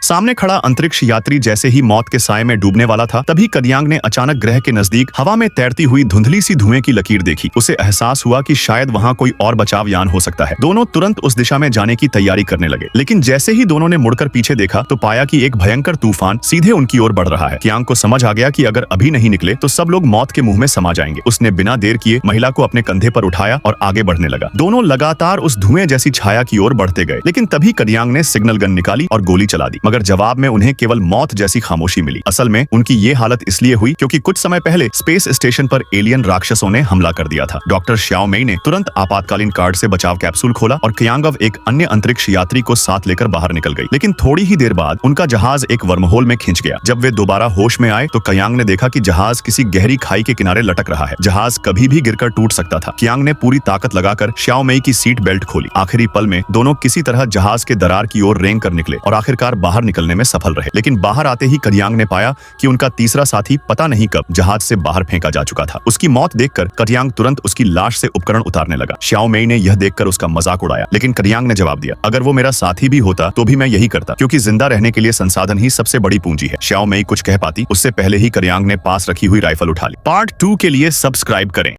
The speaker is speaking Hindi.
सामने खड़ा अंतरिक्ष यात्री जैसे ही मौत के साए में डूबने वाला था, तभी कदियांग ने अचानक ग्रह के नजदीक हवा में तैरती हुई धुंधली सी धुएं की लकीर देखी। उसे एहसास हुआ कि शायद वहां कोई और बचाव यान हो सकता है। दोनों तुरंत उस दिशा में जाने की तैयारी करने लगे, लेकिन जैसे ही दोनों ने मुड़कर पीछे देखा तो पाया कि एक भयंकर तूफान सीधे उनकी ओर बढ़ रहा है। कियांग को समझ आ गया कि अगर अभी नहीं निकले तो सब लोग मौत के मुंह में समा जाएंगे। उसने बिना देर किए महिला को अपने कंधे पर उठाया और आगे बढ़ने लगा। दोनों लगातार उस धुएं जैसी छाया की ओर बढ़ते गए, लेकिन तभी कदियांग ने सिग्नल गन निकाली और गोली चला दी, मगर जवाब में उन्हें केवल मौत जैसी खामोशी मिली। असल में उनकी ये हालत इसलिए हुई क्योंकि कुछ समय पहले स्पेस स्टेशन पर एलियन राक्षसों ने हमला कर दिया था। डॉक्टर श्याओ मेई ने तुरंत आपातकालीन कार्ड से बचाव कैप्सूल खोला और कियांग एक अन्य अंतरिक्ष यात्री को साथ लेकर बाहर निकल गई। लेकिन थोड़ी ही देर बाद उनका जहाज एक वर्महोल में खिंच गया। जब वे दोबारा होश में आए तो कियांग ने देखा कि जहाज किसी गहरी खाई के किनारे लटक रहा है। जहाज कभी भी गिरकर टूट सकता था। कियांग ने पूरी ताकत लगाकर श्याओ मेई की सीट बेल्ट खोली। आखिरी पल में दोनों किसी तरह जहाज के दरार की ओर रेंग कर निकले और आखिरकार बाहर निकलने में सफल रहे। लेकिन बाहर आते ही कदियांग ने पाया कि उनका तीसरा साथी पता नहीं कब जहाज से बाहर फेंका जा चुका था। उसकी मौत देखकर कदियांग तुरंत उसकी लाश से उपकरण उतारने लगा। श्याओ मेई ने यह देखकर उसका मजाक उड़ाया, लेकिन कदियांग ने जवाब दिया, अगर वो मेरा साथी भी होता तो भी मैं यही करता, क्योंकि जिंदा रहने के लिए संसाधन ही सबसे बड़ी पूंजी है। श्याओ मेई कुछ कह पाती उससे पहले ही कदियांग ने पास रखी हुई राइफल उठा ली। पार्ट 2 के लिए सब्सक्राइब करें।